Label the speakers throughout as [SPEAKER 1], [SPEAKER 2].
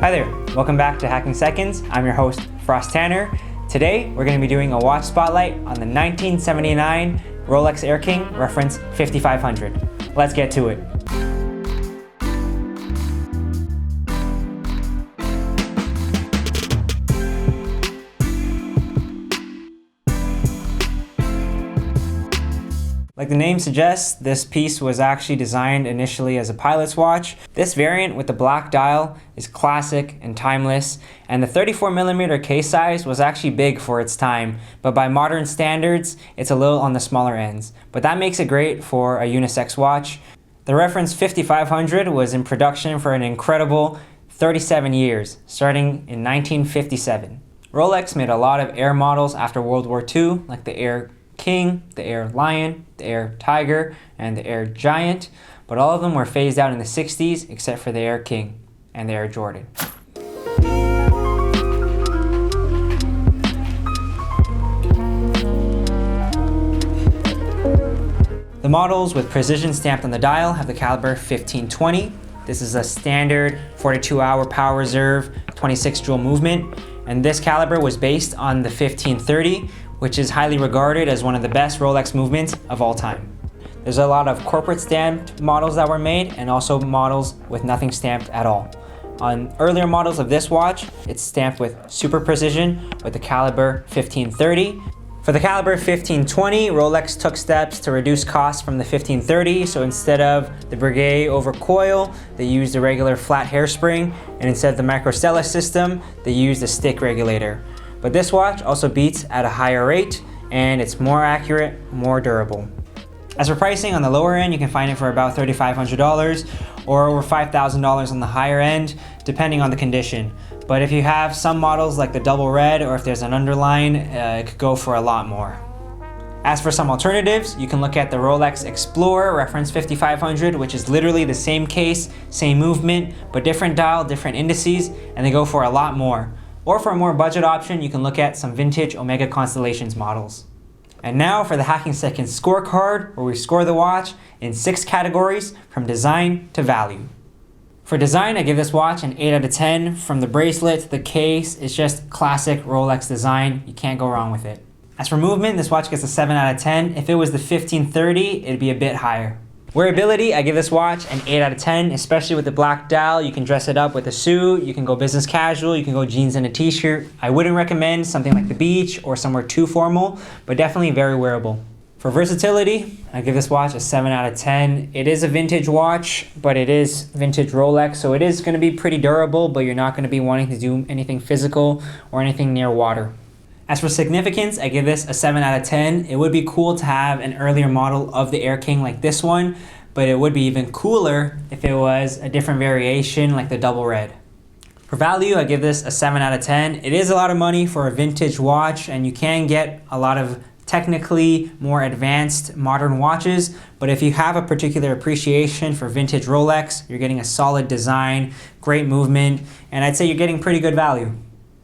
[SPEAKER 1] Hi there, welcome back to Hacking Seconds. I'm your host, Frost Tanner. Today, we're going to be doing a watch spotlight on the 1979 Rolex Air King reference 5500. Let's get to it. Like the name suggests, this piece was actually designed initially as a pilot's watch. This variant with the black dial is classic and timeless, and the 34mm case size was actually big for its time, but by modern standards, it's a little on the smaller ends. But that makes it great for a unisex watch. The reference 5500 was in production for an incredible 37 years, starting in 1957. Rolex made a lot of Air models after World War II, like the Air King, the Air Lion, the Air Tiger, and the Air Giant, but all of them were phased out in the 60s except for the Air King and the Air Jordan. The models with precision stamped on the dial have the caliber 1520. This is a standard 42-hour power reserve, 26 jewel movement, and this caliber was based on the 1530, which is highly regarded as one of the best Rolex movements of all time. There's a lot of corporate stamped models that were made and also models with nothing stamped at all. On earlier models of this watch, it's stamped with super precision with the caliber 1530. For the caliber 1520, Rolex took steps to reduce costs from the 1530, so instead of the Breguet over coil, they used a regular flat hairspring, and instead of the microstella system, they used a stick regulator. But this watch also beats at a higher rate, and it's more accurate, more durable. As for pricing, on the lower end, you can find it for about $3,500 or over $5,000 on the higher end, depending on the condition. But if you have some models like the double red, or if there's an underline, it could go for a lot more. As for some alternatives, you can look at the Rolex Explorer reference 5500, which is literally the same case, same movement, but different dial, different indices, and they go for a lot more. Or for a more budget option, you can look at some vintage Omega Constellations models. And now for the Hacking Seconds scorecard, where we score the watch in 6 categories from design to value. For design, I give this watch an 8 out of 10. From the bracelet to the case, it's just classic Rolex design. You can't go wrong with it. As for movement, this watch gets a 7 out of 10. If it was the 1530, it'd be a bit higher. Wearability, I give this watch an 8 out of 10, especially with the black dial. You can dress it up with a suit, you can go business casual, you can go jeans and a t-shirt. I wouldn't recommend something like the beach or somewhere too formal, but definitely very wearable. For versatility, I give this watch a 7 out of 10. It is a vintage watch, but it is vintage Rolex, so it is going to be pretty durable, but you're not going to be wanting to do anything physical or anything near water. As for significance, I give this a 7 out of 10. It would be cool to have an earlier model of the Air King like this one, but it would be even cooler if it was a different variation like the double red. For value, I give this a 7 out of 10. It is a lot of money for a vintage watch, and you can get a lot of technically more advanced modern watches, but if you have a particular appreciation for vintage Rolex, you're getting a solid design, great movement, and I'd say you're getting pretty good value.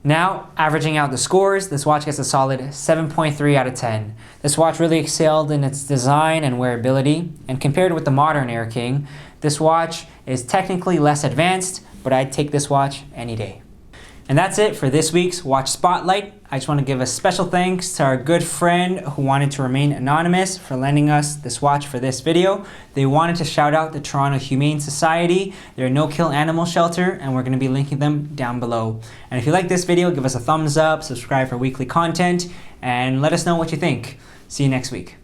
[SPEAKER 1] Now, averaging out the scores, this watch gets a solid 7.3 out of 10. This watch really excelled in its design and wearability, and compared with the modern Air King, this watch is technically less advanced, but I'd take this watch any day. And that's it for this week's Watch Spotlight. I just want to give a special thanks to our good friend who wanted to remain anonymous for lending us this watch for this video. They wanted to shout out the Toronto Humane Society. They're a no-kill animal shelter, and we're going to be linking them down below. And if you like this video, give us a thumbs up, subscribe for weekly content, and let us know what you think. See you next week.